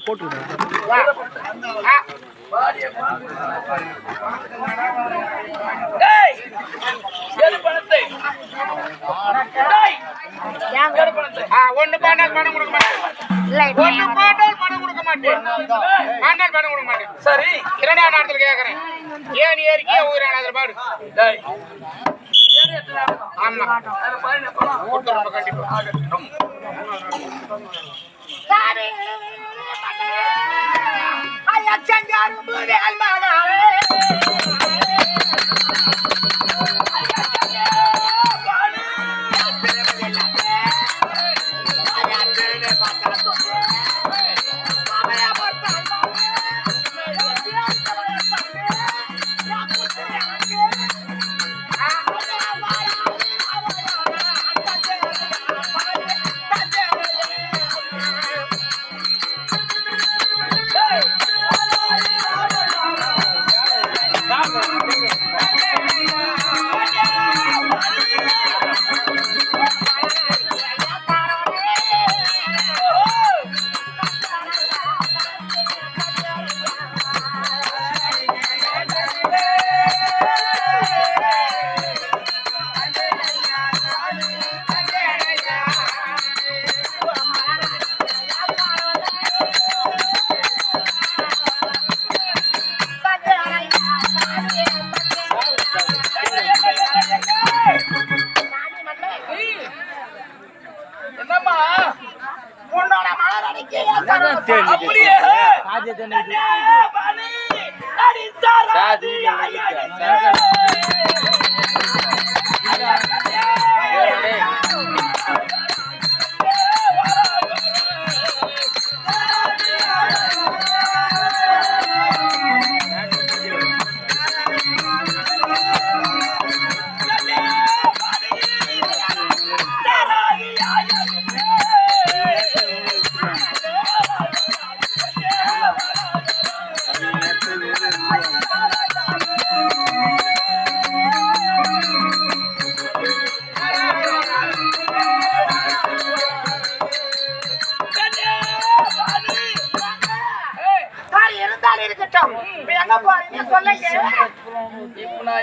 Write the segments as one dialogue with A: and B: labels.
A: போட்டு
B: ஒண்ணு பாண்டால் பணம் கொடுக்க மாட்டேன். ஒண்ணு பாண்டால் பணம் கொடுக்க மாட்டேன். பாண்டால் பணம் கொடுக்க மாட்டேன். சரி, இரண்டாவது நேரத்தில் கேட்கிறேன். ஏன் ஏறிக்கே ஊரான பாடு. ஆமா கொடுத்துருங்க கண்டிப்பா.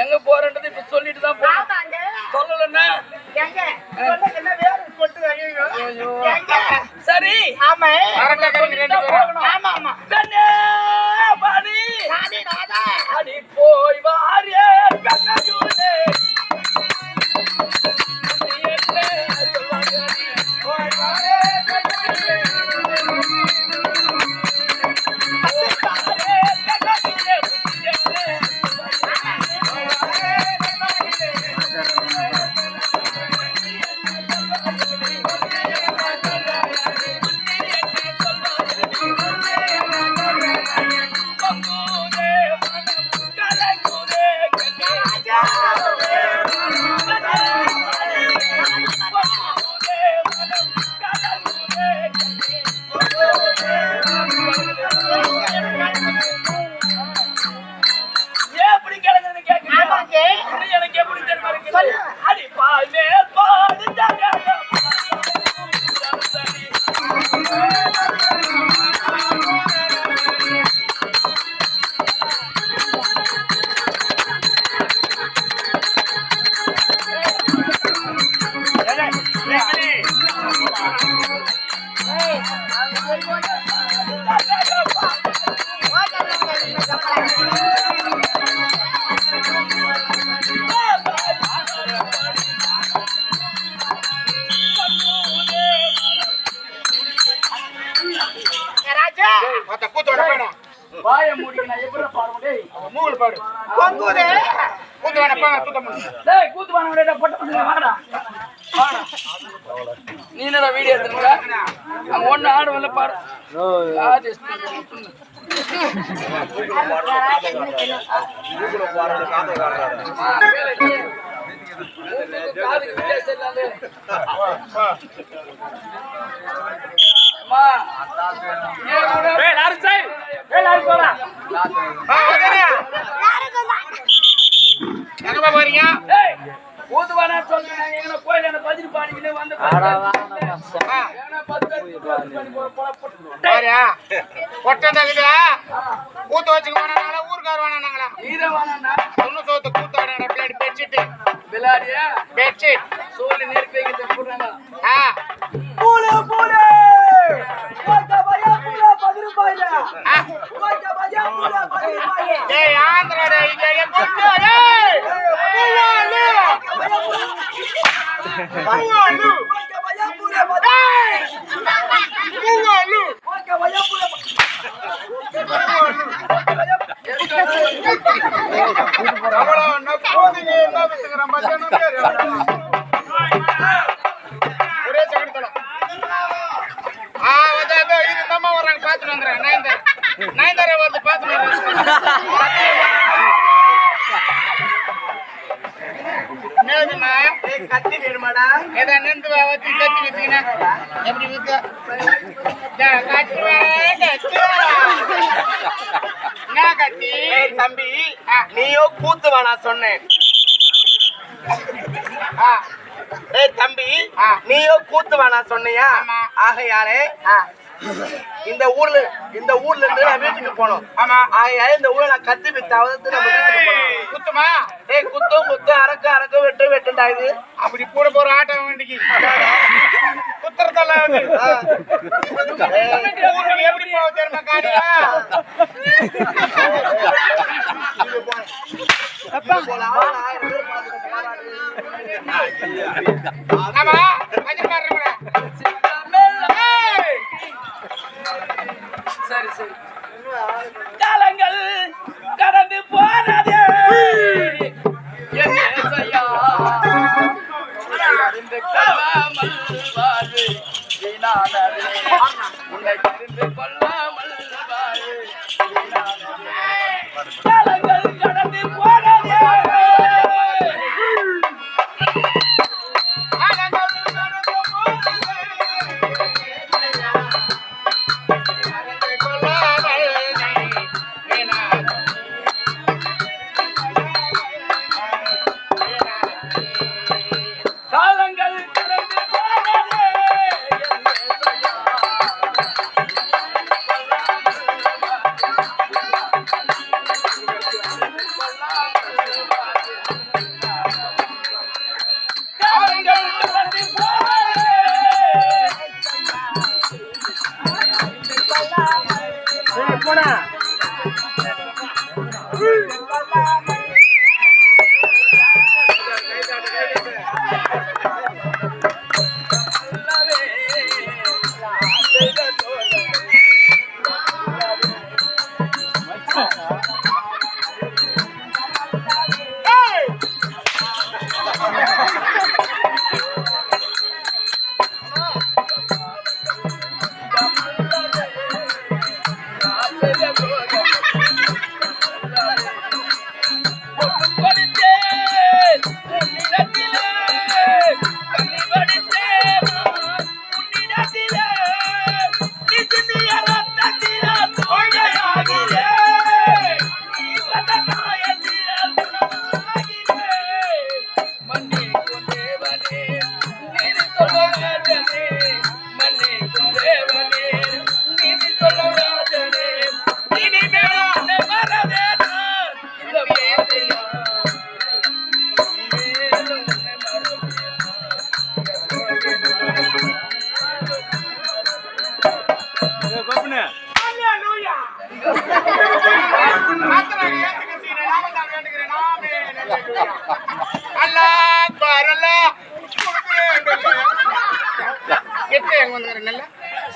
B: எங்க போறேன்றது இப்ப சொல்லிட்டு தான் சொல்லலன்னா சரி. ஆமா அடி போய் வாரியே வாய மூடினா எப்பற பாடு டேய் மூங்கல் பாடு கொங்குதே கூத்து வேணா பா சுத்தம் பண்ணு டேய் கூத்து வேணா டேய் போட்டு வாடா வாடா நீ என்னடா வீடியோ எடுத்துற அங்க ஒண்ணு ஆடு வல்ல பாடு ஆதிஸ்ட் கூகுள பாடுற காதை காடுறாரு காது வீடியோ செல்லாதே அம்மா ஏய் லாரிசை எல்லாரும் போடா எங்க போறீங்க ஏய் ஊதுவானா சொல்றேன் எங்க கோயில்ல பதிரி பாடிக்கிட்டு வந்து ஆடா ஏனா 10 பண்ணி போற
A: பொட்டம் தகுதா கூத்து வச்சுக்க வேணாங்களா ஊருக்கார் வேணாங்களா ஒண்ணு சோத்து கூத்தாட பிள்ளாடி பெட்ஷீட்
B: விளையாடியா
A: பெட்ஷீட்
B: சோழி நெருப்பி வைக்கிட்டு போடுறாங்க
A: ஆந்திரா ஒரே சகடத்தலாம் இது நம்ம வர்றாங்க பாத்துட்டு வந்துடுறேன் நயன்தாரா வந்து பாத்துட்டு கத்தி வேணுமாடா ஏதா நெந்து வச்சு கத்தி வச்சுக்கினா எப்படி விற்க கத்தி தம்பி நீயோ கூத்து வேணா சொன்னேன் தம்பி நீயோ கூத்து வேணா சொன்னியா ஆகையாலே இந்த ஊர்ல இருந்து நான் வீட்டுக்கு போனோம் ஆமா ஆகையாலே இந்த ஊர்ல நான் கத்தி வித்தாவது நம்ம வீட்டுக்கு போனோம் குத்துமா குத்து அரக்கு வெட்டுண்டா இது அப்படி கூட போற ஆட்டம் வேண்டிக்கு குத்துறதெல்லாம் எப்படி போக தெரியுமா காரியா
B: சரி சரி காலங்கள் கடந்து போனதே இந்த கொள்ளாமல் வாழு உன்னை தெரிந்து கொள்ளாமல் வாழு காலங்கள் கடந்து போனதே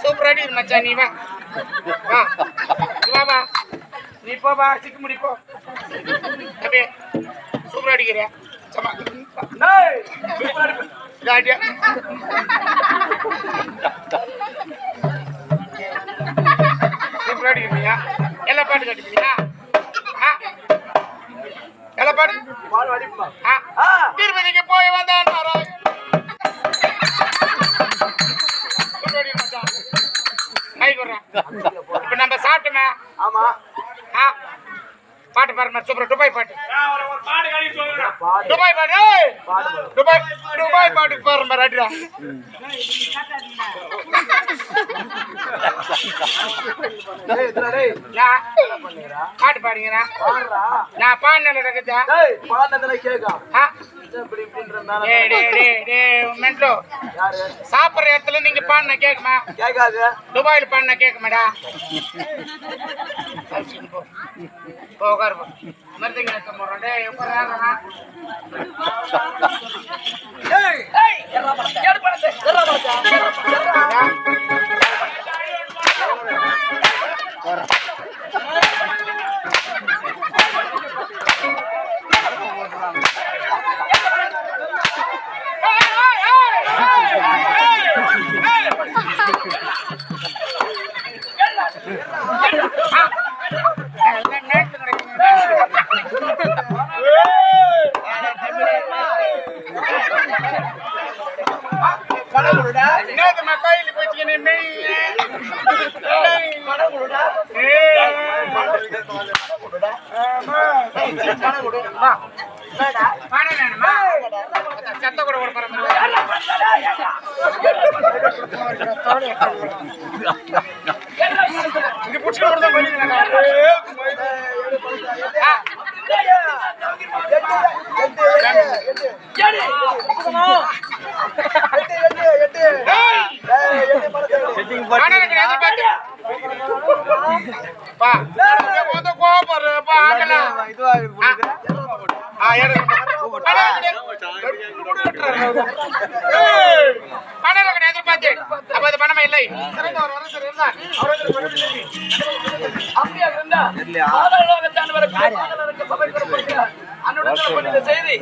A: சூப்பர் அடி மச்சான் நீ வா வா நீ போ வா சிக்கு முடி போ அப்படியே சூப்பர் அடிக்கிறியா சமா டேய் சூப்பர் அடி காடியா சூப்பர் அடிக்கிறியா எல்லா பாட்டு கட்டிக்கிறியா எல்லா பாட்டு பால் அடிப்பா திருப்பதிக்கு போய் வந்தான் நாராயண் இப்ப நம்ம சாப்பிட்டோமே ஆமா
B: பாட்டு பாருமா சூப்பர் துபாய் பாட்டு துபாய் பாட்டு ஏய் துபாய் துபாய் பாட்டு பாருமா ராடிடா
A: டேய் இதுடா டேய்
B: பாட்டு பாடுங்கடா நான் பாடுனேன் நடக்குதா
A: டேய் பாடுனதல கேக்கா இப்படி இப்படின்றனால
B: டேய் டேய் டேய் மென்டோ
A: யாரு
B: சாப்பிடுற இடத்துல நீங்க பாடுனா கேக்குமா
A: கேக்காது
B: துபாயில பாடுனா கேக்குமாடா போ உட்காரு மருந்துங்க எடுத்து போறோம் டேய் உட்காருடா
A: டேய்
B: ஏய் எறா படத்தை ஏறு படத்தை எறா படத்தை என்னது மக்காயில போச்சு நீ மெய் சத்த கூட ஒரு இங்க புடிச்சு கொடுத்தா பணமா இல்லை அப்படியா இருந்தா செய்தி